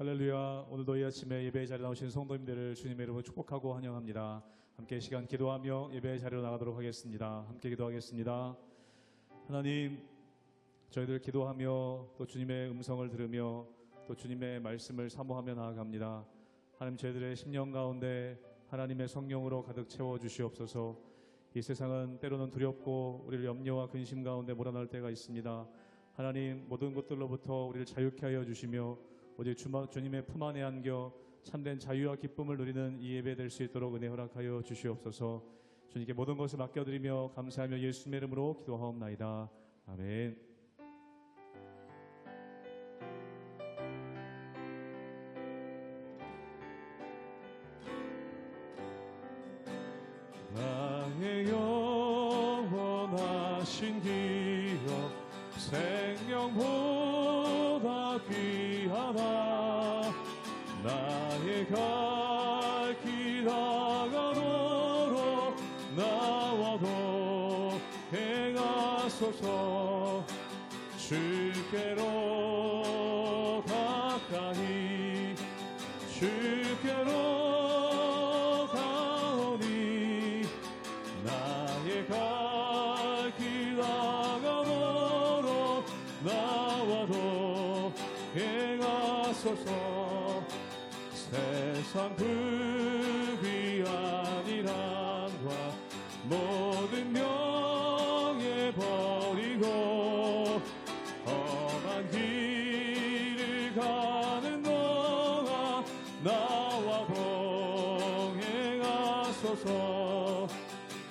할렐루야. 오늘도 이 아침에 예배의 자리에 나오신 성도님들을 주님의 이름으로 축복하고 환영합니다. 함께 시간 기도하며 예배의 자리로 나가도록 하겠습니다. 함께 기도하겠습니다. 하나님, 저희들 기도하며 또 주님의 음성을 들으며 또 주님의 말씀을 사모하며 나아갑니다. 하나님, 저희들의 심령 가운데 하나님의 성령으로 가득 채워주시옵소서. 이 세상은 때로는 두렵고 우리를 염려와 근심 가운데 몰아넣을 때가 있습니다. 하나님, 모든 것들로부터 우리를 자유케 하여 주시며 오직 주님의 품 안에 안겨 참된 자유와 기쁨을 누리는 이 예배 될 수 있도록 은혜 허락하여 주시옵소서. 주님께 모든 것을 맡겨드리며 감사하며 예수님의 이름으로 기도하옵나이다. 아멘. 나의 영원하신 기업 생명보다 귀하다. 나의 갈 길 다가도록 나와도 행하소서. 주께로 가까이 주께로 가오니 나의 갈 길 다가도록 나와도 행하소서. 세상 부귀 아니란과 모든 명예 버리고 험한 길을 가는 너가 나와 동행하소서.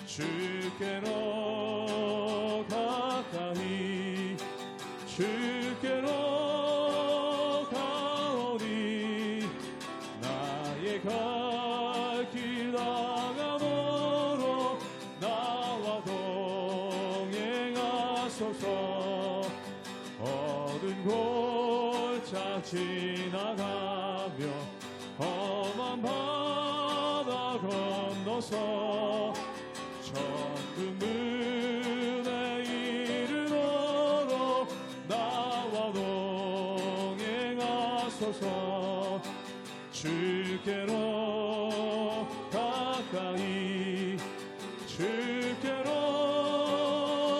주께로 가까이 주께로 가오니 나의 갈 길 다가도록 나와 동행하소서. 어두운 골짜 지나가며 험한 바다 건너서 천국문에 이르도록 나와 동행하소서. 주께로 가까이 주께로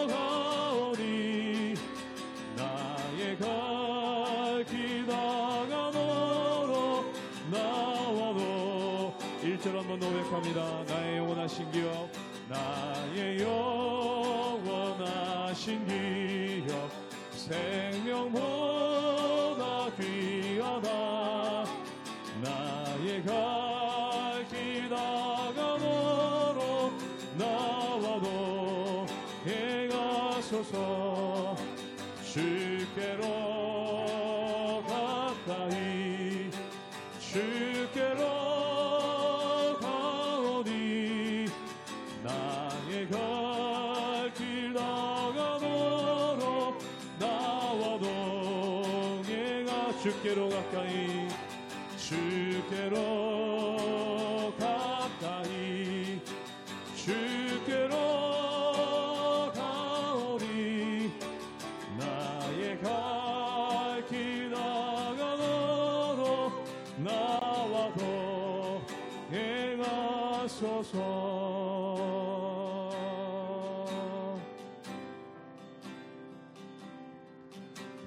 가오니 나의 갈 길 다가도록 나와도 1절 한번 노력합니다. 나의 영원하신 기업 나의 영원하신 기업 생명보다 귀하다. 나의 갈 길 다가도록 나와도 행하소서. 주께로 가까이 주께로 가오니 나의 갈 길 다가도록 나와 동행하. 주께로 가까이 주께로 가까이 주께로 가오니 나의 갈 길 다가도록 나와 동행하소서.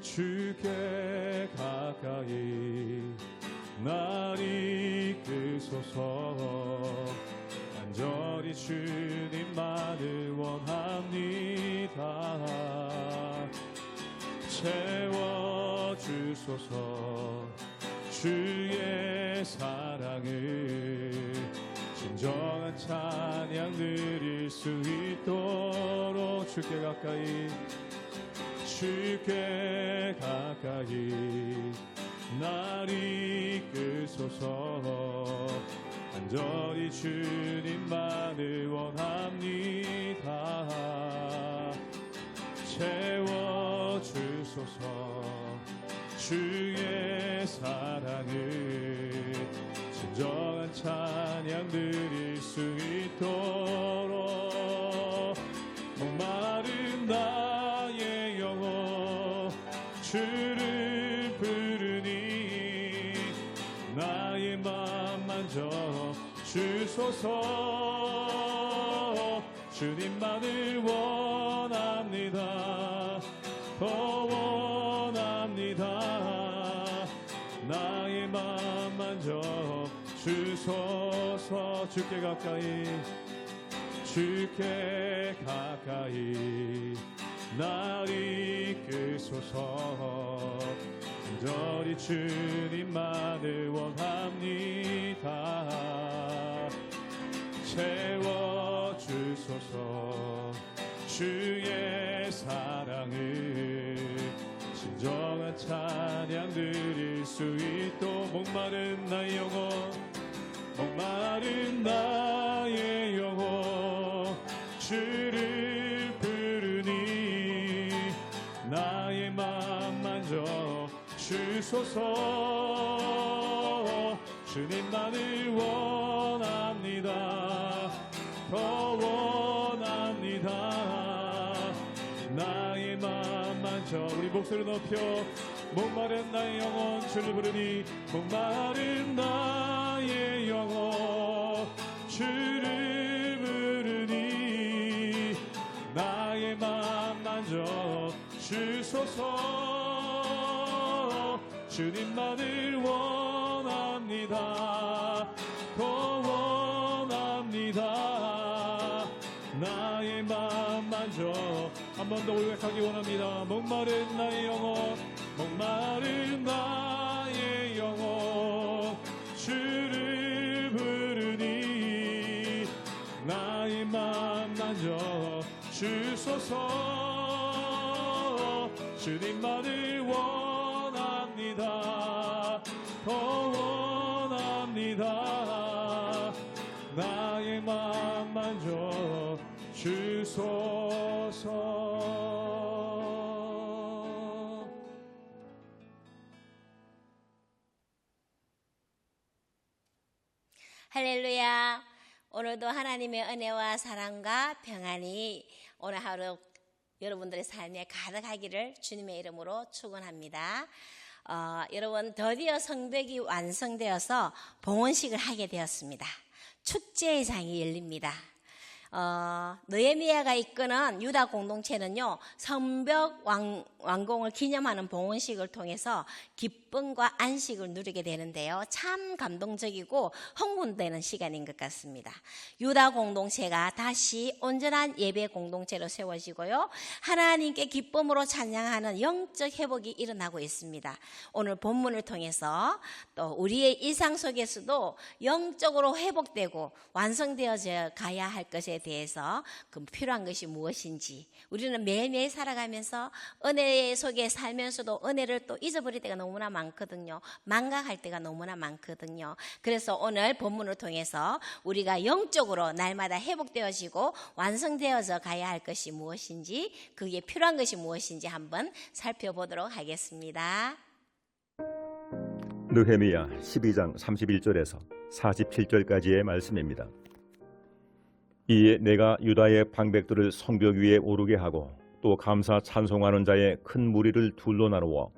주께 가까이 날 이끄소서. 간절히 주님만을 원합니다. 채워주소서. 주의 사랑을 진정한 찬양 드릴 수 있도록 주께 가까이 주께 가까이 날 이끄소서. 간절히 주님만을 원합니다. 채워주소서. 주의 사랑을 진정한 찬양 드릴 수 있도록 목마른 나의 영혼 주를 부르니 주소서. 주님만을 원합니다. 더 원합니다. 나의 맘 만져 주소서. 주께 가까이, 주께 가까이 날 이끄소서. 간절히 주님만을 원합니다. 채워주소서. 주의 사랑을 진정한 찬양 드릴 수 있도록. 목마른 나의 영혼, 목마른 나의 영혼 주를 부르니 나의 맘 만져 주소서. 주님만을 원합니다. 더 원합니다. 나의 맘 만져. 우리 목소리 높여 목마른 나의 영혼 주를 부르니 목마른 나의 영혼 주를 부르니 나의 맘 만져 주소서. 주님만을 원합니다. 더 원합니다. 나의 맘 만져. 한 번 더 고백하기 원합니다. 목마른 나의 영혼, 목마른 나의 영혼 주를 부르니 나의 맘 만져 주소서. 주님만을 원합니다. 더 원합니다. 나의 맘 만져 주소서. 할렐루야. 오늘도 하나님의 은혜와 사랑과 평안이 오늘 하루 여러분들의 삶에 가득하기를 주님의 이름으로 축원합니다. 여러분, 드디어 성벽이 완성되어서 봉헌식을 하게 되었습니다. 축제의 장이 열립니다. 느헤미야가 이끄는 유다 공동체는요, 성벽 완공을 기념하는 봉헌식을 통해서 기쁨과 안식을 누리게 되는데요, 참 감동적이고 흥분되는 시간인 것 같습니다. 유다 공동체가 다시 온전한 예배 공동체로 세워지고요, 하나님께 기쁨으로 찬양하는 영적 회복이 일어나고 있습니다. 오늘 본문을 통해서 또 우리의 일상 속에서도 영적으로 회복되고 완성되어져 가야 할 것에 대해서 그 필요한 것이 무엇인지, 우리는 매일매일 살아가면서 은혜 속에 살면서도 은혜를 또 잊어버릴 때가 너무나 많거든요. 망각할 때가 너무나 많거든요. 그래서 오늘 본문을 통해서 우리가 영적으로 날마다 회복되어지고 완성되어져 가야 할 것이 무엇인지, 그게 필요한 것이 무엇인지 한번 살펴보도록 하겠습니다. 느헤미야 12장 31절에서 47절까지의 말씀입니다. 이에 내가 유다의 방백들을 성벽 위에 오르게 하고 또 감사 찬송하는 자의 큰 무리를 둘로 나누어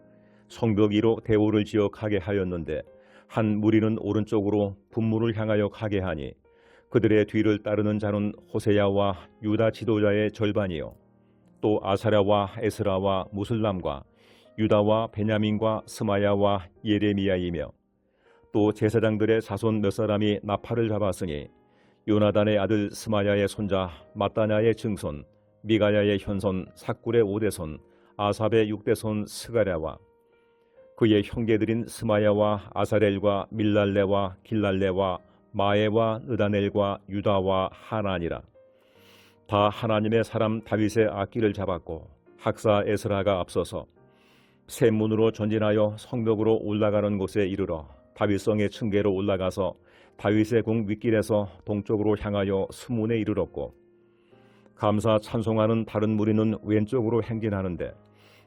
성벽 위로 대오를 지어 가게 하였는데, 한 무리는 오른쪽으로 분문을 향하여 가게 하니 그들의 뒤를 따르는 자는 호세야와 유다 지도자의 절반이요, 또 아사랴와 에스라와 무슬람과 유다와 베냐민과 스마야와 예레미야이며, 또 제사장들의 자손 몇 사람이 나팔을 잡았으니 요나단의 아들 스마야의 손자 마따냐의 증손 미가야의 현손 삭굴의 5대손 아삽의 6대손 스가랴와 그의 형제들인 스마야와 아사렐과 밀랄레와 길랄레와 마에와 느다넬과 유다와 하나니라. 다 하나님의 사람 다윗의 악기를 잡았고, 학사 에스라가 앞서서 새 문으로 전진하여 성벽으로 올라가는 곳에 이르러 다윗성의 층계로 올라가서 다윗의 궁 윗길에서 동쪽으로 향하여 수문에 이르렀고, 감사 찬송하는 다른 무리는 왼쪽으로 행진하는데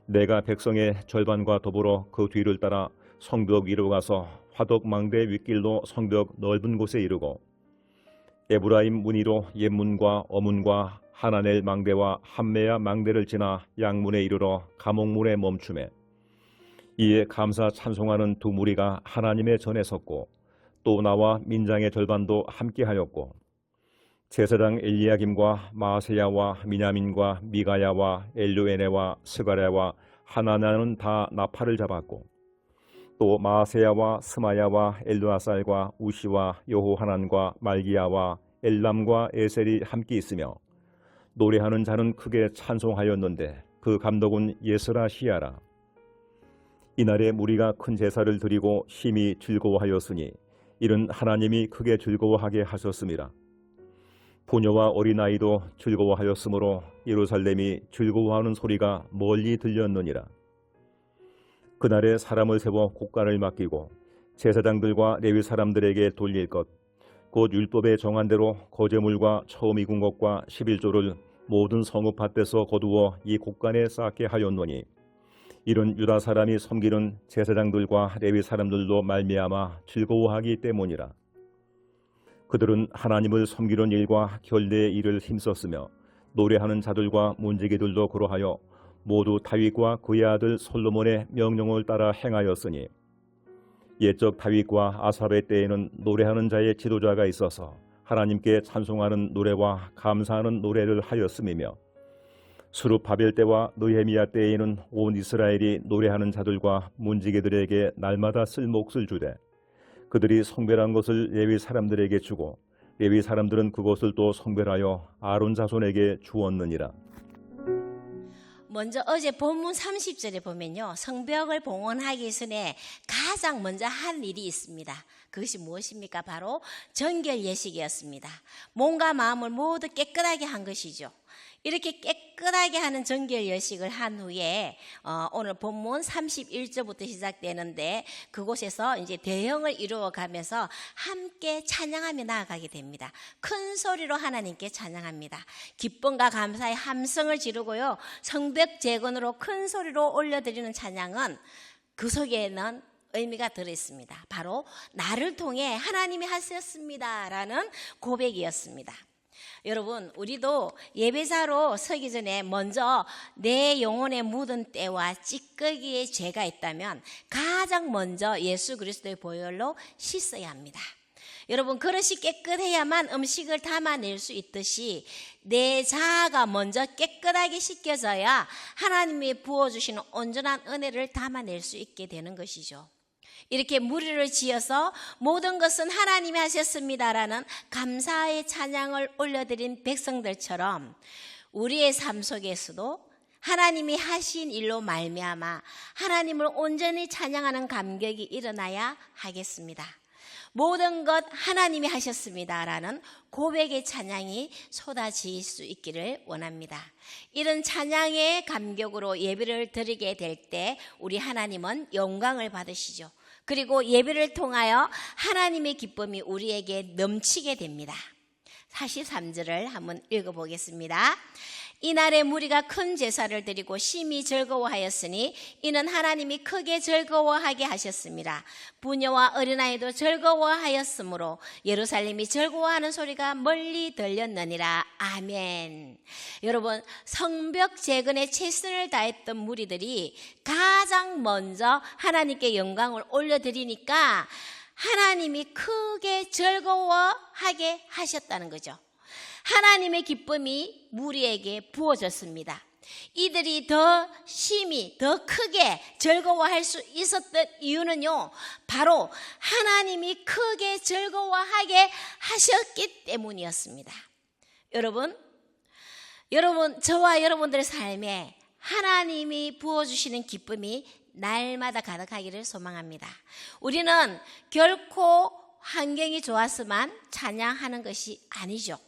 내가 백성의 절반과 더불어 그 뒤를 따라 성벽 위로 가서 화덕 망대 윗길로 성벽 넓은 곳에 이르고, 에브라임 문이로 옛문과 어문과 하나넬 망대와 함메야 망대를 지나 양문에 이르러 감옥문에 멈추매, 이에 감사 찬송하는 두 무리가 하나님의 전에 섰고, 또 나와 민장의 절반도 함께하였고 제사장 엘리야김과 마세야와 미냐민과 미가야와 엘루에네와 스가랴와 하나냐는 다 나팔을 잡았고 또 마세야와 스마야와 엘루아살과 우시와 여호하난과 말기야와 엘람과 에셀이 함께 있으며 노래하는 자는 크게 찬송하였는데 그 감독은 예스라시야라. 이날에 무리가 큰 제사를 드리고 심히 즐거워하였으니 이는 하나님이 크게 즐거워하게 하셨음이라. 부녀와 어린아이도 즐거워하였으므로 예루살렘이 즐거워하는 소리가 멀리 들렸느니라. 그날에 사람을 세워 곡간을 맡기고 제사장들과 레위 사람들에게 돌릴 것 곧 율법에 정한 대로 거제물과 처음 익은 것과 11조를 모든 성읍 밭에서 거두어 이 곡간에 쌓게 하였노니 이런 유다 사람이 섬기는 제사장들과 레위 사람들도 말미암아 즐거워하기 때문이라. 그들은 하나님을 섬기는 일과 결례의 일을 힘썼으며 노래하는 자들과 문지기들도 그러하여 모두 다윗과 그의 아들 솔로몬의 명령을 따라 행하였으니 옛적 다윗과 아삽의 때에는 노래하는 자의 지도자가 있어서 하나님께 찬송하는 노래와 감사하는 노래를 하였음이며 수룹바벨 때와 느헤미야 때에는 온 이스라엘이 노래하는 자들과 문지기들에게 날마다 쓸 몫을 주되 그들이 성별한 것을 레위 사람들에게 주고 레위 사람들은 그것을 또 성별하여 아론 자손에게 주었느니라. 먼저 어제 본문 30절에 보면요, 성벽을 봉헌하기 전에 가장 먼저 한 일이 있습니다. 그것이 무엇입니까? 바로 정결 예식이었습니다. 몸과 마음을 모두 깨끗하게 한 것이죠. 이렇게 깨끗하게 하는 정결 예식을 한 후에 오늘 본문 31절부터 시작되는데 그곳에서 이제 대형을 이루어가면서 함께 찬양하며 나아가게 됩니다. 큰 소리로 하나님께 찬양합니다. 기쁨과 감사의 함성을 지르고요, 성벽 재건으로 큰 소리로 올려드리는 찬양은 그 속에는 의미가 들어있습니다. 바로 나를 통해 하나님이 하셨습니다라는 고백이었습니다. 여러분, 우리도 예배자로 서기 전에 먼저 내 영혼에 묻은 때와 찌꺼기의 죄가 있다면 가장 먼저 예수 그리스도의 보혈로 씻어야 합니다. 여러분, 그릇이 깨끗해야만 음식을 담아낼 수 있듯이 내 자아가 먼저 깨끗하게 씻겨져야 하나님이 부어주시는 온전한 은혜를 담아낼 수 있게 되는 것이죠. 이렇게 무리를 지어서 모든 것은 하나님이 하셨습니다라는 감사의 찬양을 올려드린 백성들처럼 우리의 삶 속에서도 하나님이 하신 일로 말미암아 하나님을 온전히 찬양하는 감격이 일어나야 하겠습니다. 모든 것 하나님이 하셨습니다라는 고백의 찬양이 쏟아질 수 있기를 원합니다. 이런 찬양의 감격으로 예배를 드리게 될 때 우리 하나님은 영광을 받으시죠. 그리고 예배를 통하여 하나님의 기쁨이 우리에게 넘치게 됩니다. 43절을 한번 읽어보겠습니다. 이날에 무리가 큰 제사를 드리고 심히 즐거워하였으니 이는 하나님이 크게 즐거워하게 하셨습니다. 부녀와 어린아이도 즐거워하였으므로 예루살렘이 즐거워하는 소리가 멀리 들렸느니라. 아멘. 여러분, 성벽 재건에 최선을 다했던 무리들이 가장 먼저 하나님께 영광을 올려드리니까 하나님이 크게 즐거워하게 하셨다는 거죠. 하나님의 기쁨이 무리에게 부어졌습니다. 이들이 더 심히 더 크게 즐거워할 수 있었던 이유는요, 바로 하나님이 크게 즐거워하게 하셨기 때문이었습니다. 여러분, 저와 여러분들의 삶에 하나님이 부어주시는 기쁨이 날마다 가득하기를 소망합니다. 우리는 결코 환경이 좋아서만 찬양하는 것이 아니죠.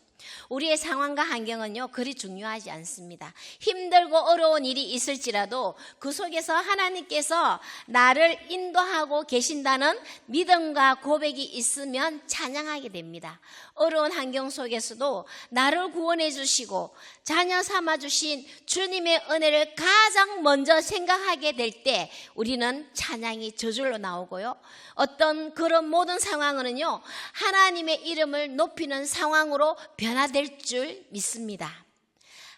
우리의 상황과 환경은요, 그리 중요하지 않습니다. 힘들고 어려운 일이 있을지라도 그 속에서 하나님께서 나를 인도하고 계신다는 믿음과 고백이 있으면 찬양하게 됩니다. 어려운 환경 속에서도 나를 구원해 주시고 자녀 삼아 주신 주님의 은혜를 가장 먼저 생각하게 될 때 우리는 찬양이 저절로 나오고요, 어떤 그런 모든 상황은요, 하나님의 이름을 높이는 상황으로 변화될 줄 믿습니다.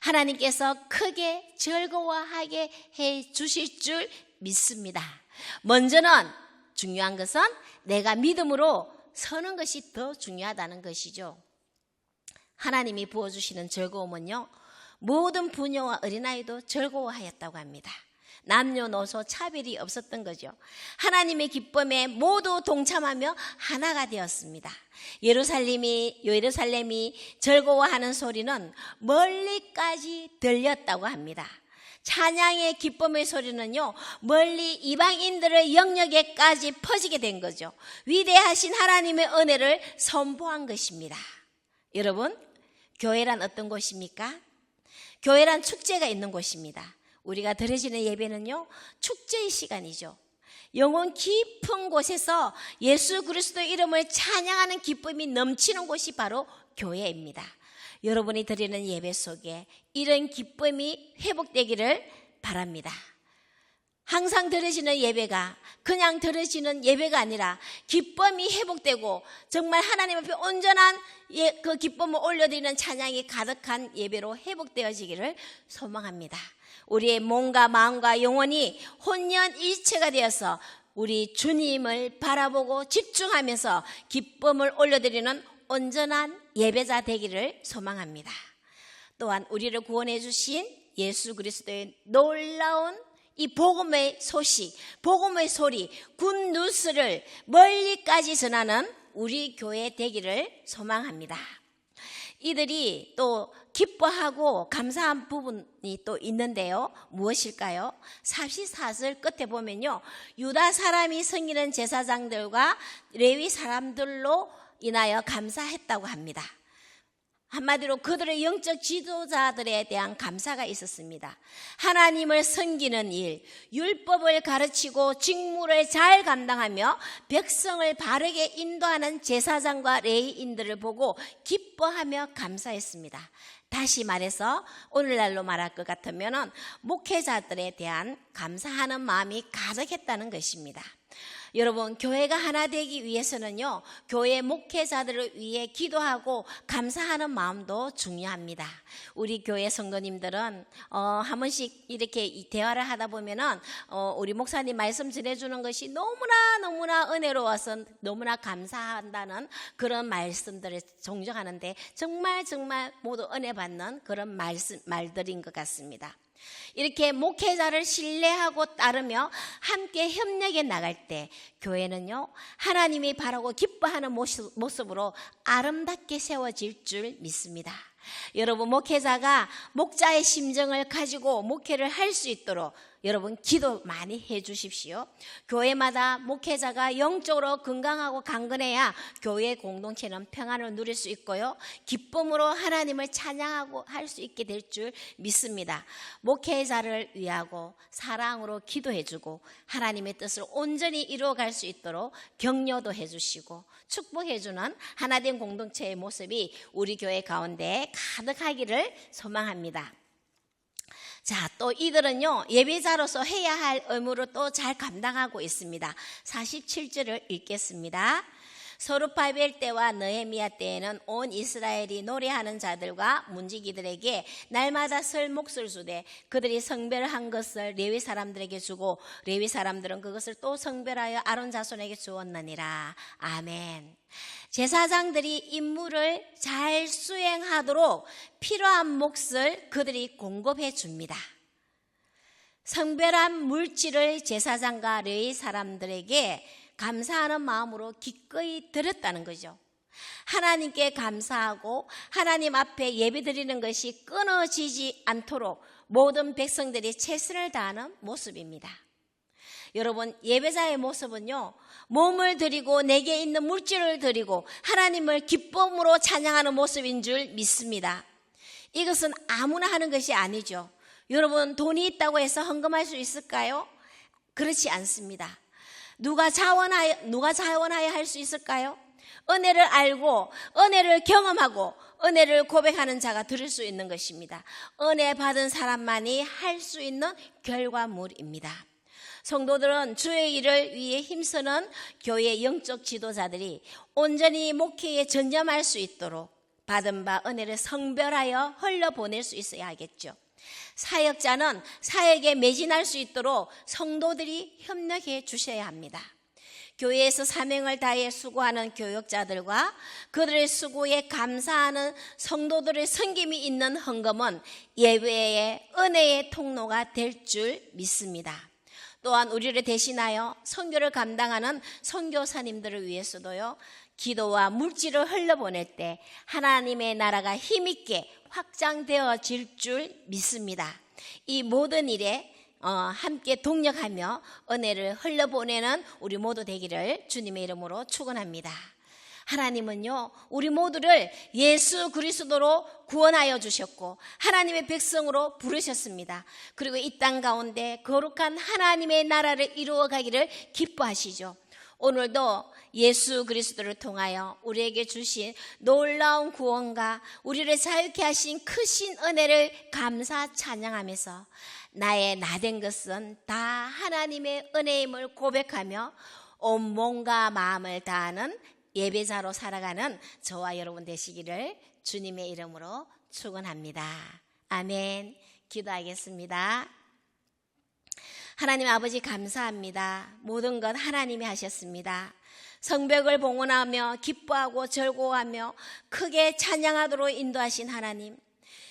하나님께서 크게 즐거워하게 해 주실 줄 믿습니다. 먼저는 중요한 것은 내가 믿음으로 서는 것이 더 중요하다는 것이죠. 하나님이 부어주시는 즐거움은요, 모든 부녀와 어린아이도 즐거워하였다고 합니다. 남녀노소 차별이 없었던 거죠. 하나님의 기쁨에 모두 동참하며 하나가 되었습니다. 예루살렘이 즐거워하는 소리는 멀리까지 들렸다고 합니다. 찬양의 기쁨의 소리는요, 멀리 이방인들의 영역에까지 퍼지게 된 거죠. 위대하신 하나님의 은혜를 선포한 것입니다. 여러분, 교회란 어떤 곳입니까? 교회란 축제가 있는 곳입니다. 우리가 드려지는 예배는요, 축제의 시간이죠. 영혼 깊은 곳에서 예수 그리스도의 이름을 찬양하는 기쁨이 넘치는 곳이 바로 교회입니다. 여러분이 드리는 예배 속에 이런 기쁨이 회복되기를 바랍니다. 항상 드려지는 예배가 그냥 드려지는 예배가 아니라 기쁨이 회복되고 정말 하나님 앞에 온전한 그 기쁨을 올려드리는 찬양이 가득한 예배로 회복되어지기를 소망합니다. 우리의 몸과 마음과 영혼이 혼연일체가 되어서 우리 주님을 바라보고 집중하면서 기쁨을 올려드리는 온전한 예배자 되기를 소망합니다. 또한 우리를 구원해 주신 예수 그리스도의 놀라운 이 복음의 소식, 복음의 소리, 굿뉴스를 멀리까지 전하는 우리 교회 되기를 소망합니다. 이들이 또 기뻐하고 감사한 부분이 또 있는데요. 무엇일까요? 44절 끝에 보면요, 유다 사람이 섬기는 제사장들과 레위 사람들로 인하여 감사했다고 합니다. 한마디로 그들의 영적 지도자들에 대한 감사가 있었습니다. 하나님을 섬기는 일, 율법을 가르치고 직무를 잘 감당하며 백성을 바르게 인도하는 제사장과 레위인들을 보고 기뻐하며 감사했습니다. 다시 말해서 오늘날로 말할 것 같으면 목회자들에 대한 감사하는 마음이 가득했다는 것입니다. 여러분, 교회가 하나 되기 위해서는요, 교회 목회자들을 위해 기도하고 감사하는 마음도 중요합니다. 우리 교회 성도님들은 한 번씩 이렇게 대화를 하다 보면은 우리 목사님 말씀 전해주는 것이 너무나 은혜로워서 너무나 감사한다는 그런 말씀들을 종종 하는데 정말 모두 은혜 받는 그런 말들인 것 같습니다. 이렇게 목회자를 신뢰하고 따르며 함께 협력해 나갈 때 교회는요, 하나님이 바라고 기뻐하는 모습으로 아름답게 세워질 줄 믿습니다. 여러분, 목회자가 목자의 심정을 가지고 목회를 할 수 있도록 여러분 기도 많이 해 주십시오. 교회마다 목회자가 영적으로 건강하고 강건해야 교회 공동체는 평안을 누릴 수 있고요, 기쁨으로 하나님을 찬양하고 할 수 있게 될 줄 믿습니다. 목회자를 위하고 사랑으로 기도해 주고 하나님의 뜻을 온전히 이루어갈 수 있도록 격려도 해 주시고 축복해 주는 하나된 공동체의 모습이 우리 교회 가운데 가득하기를 소망합니다. 자, 또 이들은요, 예배자로서 해야 할 의무를 또 잘 감당하고 있습니다. 47절을 읽겠습니다. 서룹바벨 때와 느헤미야 때에는 온 이스라엘이 노래하는 자들과 문지기들에게 날마다 설 몫을 주되 그들이 성별한 것을 레위 사람들에게 주고 레위 사람들은 그것을 또 성별하여 아론 자손에게 주었느니라. 아멘. 제사장들이 임무를 잘 수행하도록 필요한 몫을 그들이 공급해 줍니다. 성별한 물질을 제사장과 레위 사람들에게 감사하는 마음으로 기꺼이 드렸다는 거죠. 하나님께 감사하고 하나님 앞에 예배드리는 것이 끊어지지 않도록 모든 백성들이 최선을 다하는 모습입니다. 여러분, 예배자의 모습은요, 몸을 드리고 내게 있는 물질을 드리고 하나님을 기쁨으로 찬양하는 모습인 줄 믿습니다. 이것은 아무나 하는 것이 아니죠. 여러분, 돈이 있다고 해서 헌금할 수 있을까요? 그렇지 않습니다. 누가 자원하여 할 수 있을까요? 은혜를 알고 은혜를 경험하고 은혜를 고백하는 자가 드릴 수 있는 것입니다. 은혜 받은 사람만이 할 수 있는 결과물입니다. 성도들은 주의 일을 위해 힘쓰는 교회 영적 지도자들이 온전히 목회에 전념할 수 있도록 받은 바 은혜를 성별하여 흘려보낼 수 있어야 하겠죠. 사역자는 사역에 매진할 수 있도록 성도들이 협력해 주셔야 합니다. 교회에서 사명을 다해 수고하는 교역자들과 그들의 수고에 감사하는 성도들의 섬김이 있는 헌금은 예배의 은혜의 통로가 될 줄 믿습니다. 또한 우리를 대신하여 선교를 감당하는 선교사님들을 위해서도요, 기도와 물질을 흘려보낼 때 하나님의 나라가 힘있게 확장되어질 줄 믿습니다. 이 모든 일에 함께 동력하며 은혜를 흘려보내는 우리 모두 되기를 주님의 이름으로 축원합니다. 하나님은요, 우리 모두를 예수 그리스도로 구원하여 주셨고 하나님의 백성으로 부르셨습니다. 그리고 이 땅 가운데 거룩한 하나님의 나라를 이루어가기를 기뻐하시죠. 오늘도 예수 그리스도를 통하여 우리에게 주신 놀라운 구원과 우리를 자유케 하신 크신 은혜를 감사 찬양하면서 나의 나된 것은 다 하나님의 은혜임을 고백하며 온 몸과 마음을 다하는 예배자로 살아가는 저와 여러분 되시기를 주님의 이름으로 축원합니다. 아멘. 기도하겠습니다. 하나님 아버지 감사합니다. 모든 것 하나님이 하셨습니다. 성벽을 봉헌하며 기뻐하고 즐거워하며 크게 찬양하도록 인도하신 하나님,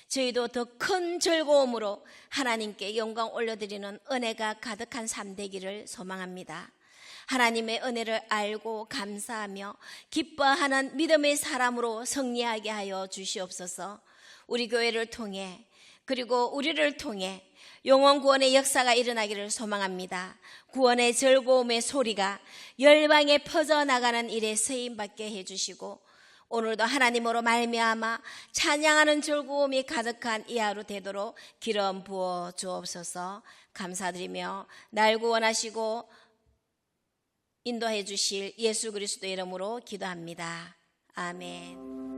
저희도 더 큰 즐거움으로 하나님께 영광 올려드리는 은혜가 가득한 삶 되기를 소망합니다. 하나님의 은혜를 알고 감사하며 기뻐하는 믿음의 사람으로 승리하게 하여 주시옵소서. 우리 교회를 통해 그리고 우리를 통해 영원 구원의 역사가 일어나기를 소망합니다. 구원의 즐거움의 소리가 열방에 퍼져나가는 일에 쓰임받게 해주시고 오늘도 하나님으로 말미암아 찬양하는 즐거움이 가득한 이 하루 되도록 기름 부어 주옵소서. 감사드리며 날 구원하시고 인도해 주실 예수 그리스도의 이름으로 기도합니다. 아멘.